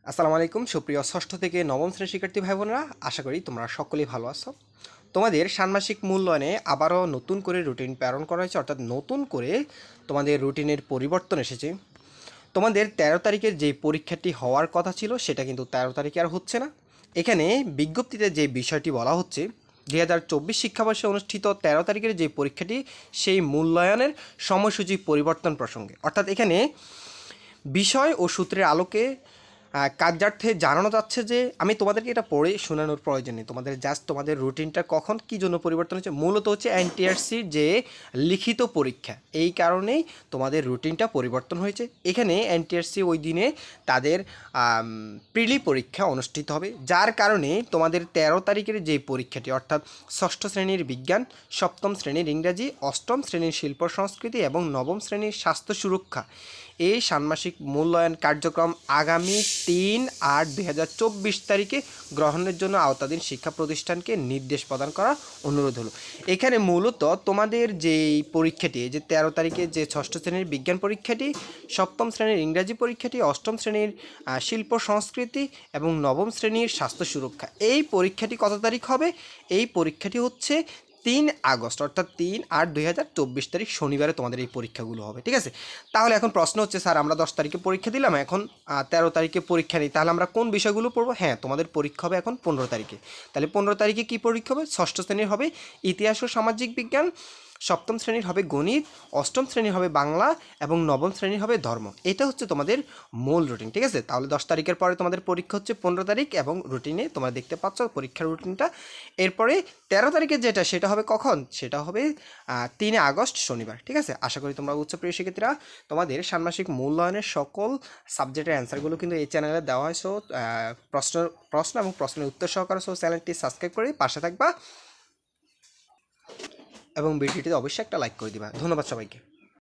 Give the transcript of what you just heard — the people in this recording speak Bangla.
আসসালামু আলাইকুম সুপ্রিয় ষষ্ঠ থেকে নবম শ্রেণীর শিক্ষার্থী ভাই বোনেরা, আশা করি তোমরা সকলেই ভালো আছো। তোমাদের ষান্মাসিক মূল্যায়নে আবারও নতুন করে রুটিন প্রেরণ করা হয়েছে, অর্থাৎ নতুন করে তোমাদের রুটিনের পরিবর্তন এসেছে। তোমাদের 13 তারিখের যে পরীক্ষাটি হওয়ার কথা ছিল সেটা কিন্তু 13 তারিখে আর হচ্ছে না। এখানে বিজ্ঞপ্তিতে যে বিষয়টি বলা হচ্ছে, 2024 শিক্ষাবর্ষে অনুষ্ঠিত 13 তারিখের যে পরীক্ষাটি সেই মূল্যায়নের সময়সূচি পরিবর্তন প্রসঙ্গে, অর্থাৎ এখানে বিষয় ও সূত্রের আলোকে কার্যার্থে জানানো যাচ্ছে যে আমি তোমাদেরকে এটা পড়ে শোনানোর প্রয়োজন নেই, তোমাদের জাস্ট তোমাদের রুটিনটা কখন কী জন্য পরিবর্তন হচ্ছে, মূলত হচ্ছে এনটিআরসির যে লিখিত পরীক্ষা, এই কারণেই তোমাদের রুটিনটা পরিবর্তন হয়েছে। এখানে এনটিআরসি ওই দিনে তাদের প্রিলি পরীক্ষা অনুষ্ঠিত হবে, যার কারণে তোমাদের 13 তারিখের যে পরীক্ষাটি, অর্থাৎ ষষ্ঠ শ্রেণীর বিজ্ঞান, সপ্তম শ্রেণীর ইংরাজি, অষ্টম শ্রেণীর শিল্প সংস্কৃতি এবং নবম শ্রেণীর স্বাস্থ্য সুরক্ষা, এই ষান্মাসিক মূল্যায়ন কার্যক্রম আগামী 3/8/2024 তারিখে গ্রহণের জন্য আওতাধীন শিক্ষা প্রতিষ্ঠানকে নির্দেশ প্রদান করার অনুরোধ হলো। এখানে মূলত তোমাদের যেই পরীক্ষাটি, যে 13 তারিখে যে ষষ্ঠ শ্রেণীর বিজ্ঞান পরীক্ষাটি, সপ্তম শ্রেণীর ইংরাজি পরীক্ষাটি, অষ্টম শ্রেণীর শিল্প সংস্কৃতি এবং নবম শ্রেণীর স্বাস্থ্য সুরক্ষা, এই পরীক্ষাটি কত তারিখ হবে? এই পরীক্ষাটি হচ্ছে 3 আগস্ট, অর্থাৎ 3/8/2024 তারিখ শনিবারে তোমাদের এই পরীক্ষাগুলো হবে। ঠিক আছে, তাহলে এখন প্রশ্ন হচ্ছে, স্যার আমরা 10 তারিখে পরীক্ষা দিলাম, এখন 13 তারিখে পরীক্ষা নেই, তাহলে আমরা কোন বিষয়গুলো পড়বো? হ্যাঁ, তোমাদের পরীক্ষা হবে এখন 15 তারিখে। তাহলে 15 তারিখে কী পরীক্ষা হবে? ষষ্ঠ শ্রেণীর হবে ইতিহাস ও সামাজিক বিজ্ঞান, সপ্তম শ্রেণীর হবে গণিত, অষ্টম শ্রেণীর হবে বাংলা এবং নবম শ্রেণীর হবে ধর্ম। এটা হচ্ছে তোমাদের মূল রুটিন। ঠিক আছে, তাহলে 10 তারিখের পরে তোমাদের পরীক্ষা হচ্ছে 15 তারিখ এবং রুটিনে তোমরা দেখতে পাচ্ছ পরীক্ষার রুটিনটা। এরপরে 13 তারিখে যেটা, সেটা হবে কখন? সেটা হবে 3 আগস্ট শনিবার। ঠিক আছে, আশা করি তোমরা বুঝছো প্রিয় শিক্ষার্থীরা। তোমাদের ষান্মাসিক মূল্যায়নের সকল সাবজেক্টের অ্যান্সারগুলো কিন্তু এই চ্যানেলে দেওয়া হয়। সো প্রশ্ন এবং প্রশ্নের উত্তর সহকারে সো চ্যানেলটি সাবস্ক্রাইব করে পাশে থাকবা এবং ভিডিওটিতে অবশ্যই একটা লাইক করে দিবা। ধন্যবাদ সবাইকে।